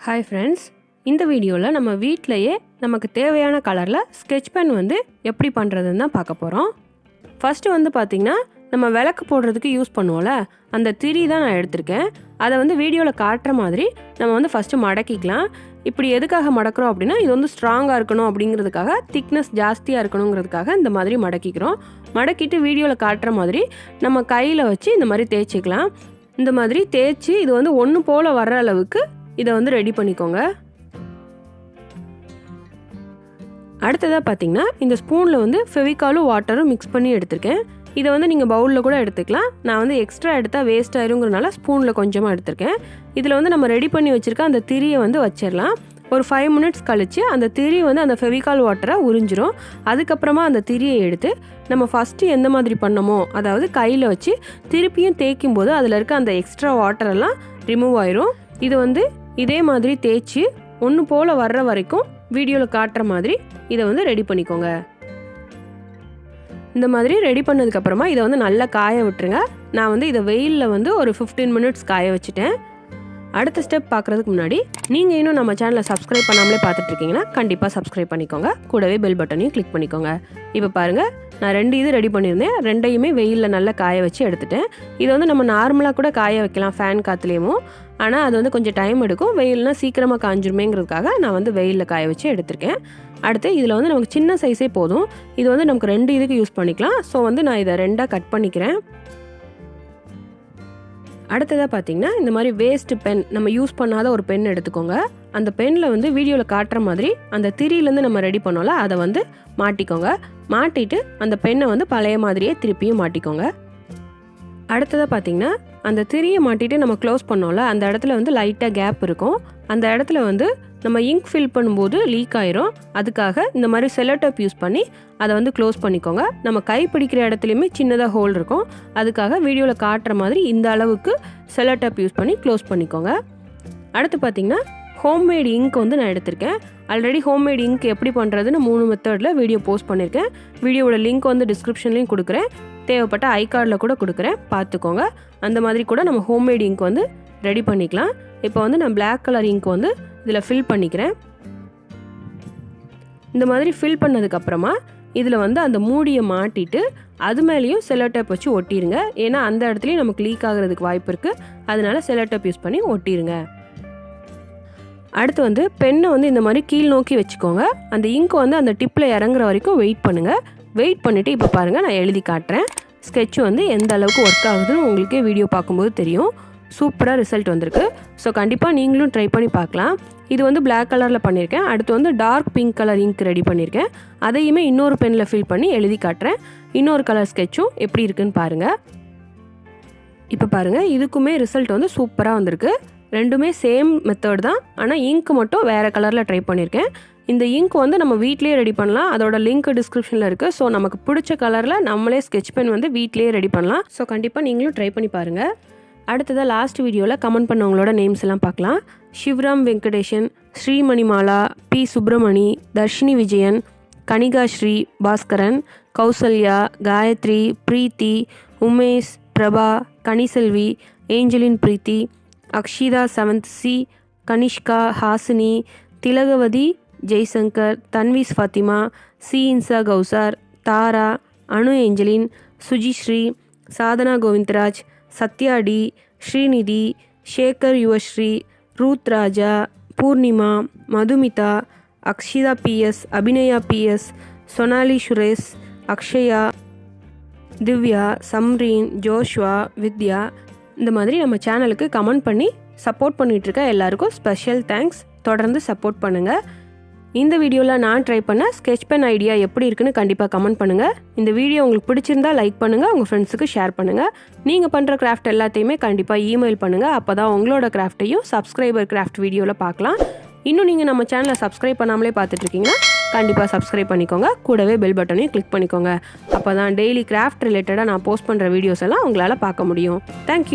Hi friends, இந்த வீடியோவில் நம்ம வீட்டிலேயே நமக்கு தேவையான கலரில் ஸ்கெட்ச் பென் வந்து எப்படி பண்ணுறதுன்னு தான் பார்க்க போகிறோம். ஃபஸ்ட்டு வந்து பார்த்திங்கன்னா நம்ம விளக்கு போடுறதுக்கு யூஸ் பண்ணுவோம்ல, அந்த திரி தான் நான் எடுத்திருக்கேன். அதை வந்து வீடியோவில் காட்டுற மாதிரி நம்ம வந்து ஃபஸ்ட்டு மடக்கிக்கலாம். இப்படி எதுக்காக மடக்கிறோம் அப்படின்னா, இது வந்து ஸ்ட்ராங்காக இருக்கணும் அப்படிங்கிறதுக்காக, திக்னஸ் ஜாஸ்தியாக இருக்கணுங்கிறதுக்காக இந்த மாதிரி மடக்கிக்கிறோம். மடக்கிட்டு வீடியோவில் காட்டுற மாதிரி நம்ம கையில் வச்சு இந்த மாதிரி தேய்ச்சிக்கலாம். இந்த மாதிரி தேய்ச்சி இது வந்து ஒன்று போல் வர்ற அளவுக்கு இதை வந்து ரெடி பண்ணிக்கோங்க. அடுத்ததாக பார்த்தீங்கன்னா இந்த ஸ்பூனில் வந்து ஃபெவிகாலும் வாட்டரும் மிக்ஸ் பண்ணி எடுத்திருக்கேன். இதை வந்து நீங்கள் பவுலில் கூட எடுத்துக்கலாம். நான் வந்து எக்ஸ்ட்ரா எடுத்தால் வேஸ்ட் ஆயிருங்கிறனால ஸ்பூனில் கொஞ்சமாக எடுத்திருக்கேன். இதில் வந்து நம்ம ரெடி பண்ணி வச்சுருக்க அந்த திரியை வந்து வச்சிடலாம். ஒரு 5 minutes கழித்து அந்த திரி வந்து அந்த ஃபெவிகால் வாட்டரை உறிஞ்சிரும். அதுக்கப்புறமா அந்த திரியை எடுத்து நம்ம ஃபஸ்ட்டு எந்த மாதிரி பண்ணமோ, அதாவது கையில் வச்சு திருப்பியும் தேய்க்கும் போது அதில் இருக்க அந்த எக்ஸ்ட்ரா வாட்டரெல்லாம் ரிமூவ் ஆயிரும். இது வந்து இதே மாதிரி தேய்ச்சி ஒன்று போல் வர்ற வரைக்கும் வீடியோவில் காட்டுற மாதிரி இதை வந்து ரெடி பண்ணிக்கோங்க. இந்த மாதிரி ரெடி பண்ணதுக்கப்புறமா இதை வந்து நல்லா காய விட்டுருங்க. நான் வந்து இதை வெயிலில் வந்து ஒரு 15 minutes காய வச்சுட்டேன். அடுத்த ஸ்டெப் பார்க்குறதுக்கு முன்னாடி நீங்கள் இன்னும் நம்ம சேனலை சப்ஸ்கிரைப் பண்ணாமலே பார்த்துட்ருக்கீங்கன்னா கண்டிப்பாக சப்ஸ்கிரைப் பண்ணிக்கோங்க. கூடவே பெல் பட்டனையும் கிளிக் பண்ணிக்கோங்க. இப்போ பாருங்கள், நான் 2 இது ரெடி பண்ணியிருந்தேன். 2யுமே வெயிலில் நல்லா காய வச்சு எடுத்துட்டேன். இதை வந்து நம்ம நார்மலாக கூட காய வைக்கலாம் ஃபேன் காற்றுலேயும். ஆனால் அது வந்து கொஞ்சம் டைம் எடுக்கும். வெயில்னால் சீக்கிரமாக காஞ்சிருமேங்கிறதுக்காக நான் வந்து வெயிலில் காய வச்சு எடுத்திருக்கேன். அடுத்து இதில் வந்து நமக்கு சின்ன சைஸே போதும். இது வந்து நமக்கு 2 இதுக்கு யூஸ் பண்ணிக்கலாம். ஸோ வந்து நான் இதை 2ஆக கட் பண்ணிக்கிறேன். அடுத்ததாக பார்த்தீங்கன்னா இந்த மாதிரி வேஸ்ட் பென், நம்ம யூஸ் பண்ணாத ஒரு பென் எடுத்துக்கோங்க. அந்த பெனில் வந்து வீடியோவில் காட்டுற மாதிரி அந்த திரியிலேருந்து நம்ம ரெடி பண்ணோம்ல, அதை வந்து மாட்டிக்கோங்க. மாட்டிட்டு அந்த பெண்ணை வந்து பழைய மாதிரியே திருப்பியும் மாட்டிக்கோங்க. அடுத்ததாக பார்த்தீங்கன்னா அந்த திரியை மாட்டிட்டு நம்ம க்ளோஸ் பண்ணோம்ல, அந்த இடத்துல வந்து லைட்டாக கேப் இருக்கும். அந்த இடத்துல வந்து நம்ம இங்க் ஃபில் பண்ணும்போது லீக் ஆயிரும். அதுக்காக இந்த மாதிரி செல்லோடேப் யூஸ் பண்ணி அதை வந்து க்ளோஸ் பண்ணிக்கோங்க. நம்ம கை பிடிக்கிற இடத்துலையுமே சின்னதாக ஹோல் இருக்கும். அதுக்காக வீடியோவில் காட்டுற மாதிரி இந்த அளவுக்கு செல்லோடேப் யூஸ் பண்ணி க்ளோஸ் பண்ணிக்கோங்க. அடுத்து பார்த்திங்கன்னா ஹோம்மேட் இங்க் வந்து நான் எடுத்திருக்கேன். ஆல்ரெடி ஹோம்மேட் இங்க் எப்படி பண்ணுறதுன்னு 3 மெத்தடில் வீடியோ போஸ்ட் பண்ணியிருக்கேன். வீடியோவோட லிங்க் வந்து டிஸ்கிரிப்ஷன்லேயும் கொடுக்குறேன். தேவைப்பட்ட ஐகார்டில் கூட கொடுக்குறேன், பார்த்துக்கோங்க. அந்த மாதிரி கூட நம்ம ஹோம்மேட் இங்க் வந்து ரெடி பண்ணிக்கலாம். இப்போ வந்து நான் பிளாக் கலர் இங்க் வந்து இதில் ஃபில் பண்ணிக்கிறேன். இந்த மாதிரி ஃபில் பண்ணதுக்கப்புறமா இதில் வந்து அந்த மூடியை மாட்டிட்டு அது மேலேயும் செல்லோடேப் வச்சு ஒட்டிடுங்க. ஏன்னா அந்த இடத்துலையும் நமக்கு லீக் ஆகிறதுக்கு வாய்ப்பு இருக்குது. அதனால செல்லோடேப் யூஸ் பண்ணி ஒட்டிடுங்க. அடுத்து வந்து பெண்ணை வந்து இந்த மாதிரி கீழ் நோக்கி வச்சுக்கோங்க. அந்த இங்க் வந்து அந்த டிப்பில் இறங்குற வரைக்கும் வெயிட் பண்ணுங்கள். வெயிட் பண்ணிவிட்டு இப்போ பாருங்கள், நான் எழுதி காட்டுறேன். ஸ்கெட்ச் வந்து எந்த அளவுக்கு ஒர்க் ஆகுதுன்னு உங்களுக்கே வீடியோ பார்க்கும்போது தெரியும். சூப்பராக ரிசல்ட் வந்திருக்கு. ஸோ கண்டிப்பாக நீங்களும் ட்ரை பண்ணி பார்க்கலாம். இது வந்து பிளாக் கலரில் பண்ணியிருக்கேன். அடுத்து வந்து dark pink colour ink ready பண்ணியிருக்கேன். அதையுமே இன்னொரு பெனில் ஃபில் பண்ணி எழுதி காட்டுறேன். இன்னொரு கலர் ஸ்கெட்சும் எப்படி இருக்குன்னு பாருங்கள். இப்போ பாருங்கள், இதுக்குமே ரிசல்ட் வந்து சூப்பராக வந்திருக்கு. ரெண்டுமே சேம் மெத்தட் தான், ஆனால் இங்க் மட்டும் வேறு கலரில் ட்ரை பண்ணியிருக்கேன். இந்த இங்க் வந்து நம்ம வீட்லேயே ரெடி பண்ணலாம். அதோட லிங்க் டிஸ்கிரிப்ஷனில் இருக்குது. ஸோ நமக்கு பிடிச்ச கலரில் நம்மளே ஸ்கெட்ச் பென் வந்து வீட்லேயே ரெடி பண்ணலாம். ஸோ கண்டிப்பாக நீங்களும் ட்ரை பண்ணி பாருங்கள். அடுத்ததாக லாஸ்ட் வீடியோவில் கமெண்ட் பண்ணவங்களோட நேம்ஸ் எல்லாம் பார்க்கலாம். Sivaram Venkatesan, Srimanimala, P Subramani, Dharshini Vijayan, Kanika Sri, Bhaskaran, Kousalya, Gayathri, Preethi, Umesh, Prabha, Kaniselvi, Angeline Preethi, Akshitha seventh C, Kanishka, Hasini, Thilagavathi, Jaishankar, Thanvees Fathima, C Insha Kausar, Thara, Anu Angeline, Sujisri, Sadhana Govindaraj, Sathya D, Srinidhi, Shekar Yuvasri, Ruth Raja, Poornima, Madhumitha, Akshitha PS, Abhinaya PS, Sonali Suresh, Akshaya, Divya, Samreen, Joshua, Vidya, இந்த மாதிரி நம்ம சேனலுக்கு கமெண்ட் பண்ணி சப்போர்ட் பண்ணிகிட்ருக்க எல்லாருக்கும் ஸ்பெஷல் தேங்க்ஸ். தொடர்ந்து சப்போர்ட் பண்ணுங்கள். இந்த வீடியோவில் நான் ட்ரை பண்ண ஸ்கெட்ச் பென் ஐடியா எப்படி இருக்குன்னு கண்டிப்பாக கமெண்ட் பண்ணுங்கள். இந்த வீடியோ உங்களுக்கு பிடிச்சிருந்தா லைக் பண்ணுங்கள், உங்கள் ஃப்ரெண்ட்ஸுக்கு ஷேர் பண்ணுங்கள். நீங்கள் பண்ணுற கிராஃப்ட் எல்லாத்தையுமே கண்டிப்பாக இமெயில் பண்ணுங்கள். அப்போ தான் உங்களோட கிராஃப்ட்டையும் சப்ஸ்கிரைபர் கிராஃப்ட் வீடியோவில் பார்க்கலாம். இன்னும் நீங்கள் நம்ம சேனலை சப்ஸ்கிரைப் பண்ணாமலே பார்த்துட்ருக்கீங்கன்னா கண்டிப்பாக சப்ஸ்கிரைப் பண்ணிக்கோங்க. கூடவே பெல் பட்டனையும் கிளிக் பண்ணிக்கோங்க. அப்போ தான் டெய்லி கிராஃப்ட் ரிலேட்டடாக நான் போஸ்ட் பண்ணுற வீடியோஸ் எல்லாம் உங்களால் பார்க்க முடியும். தேங்க்யூ.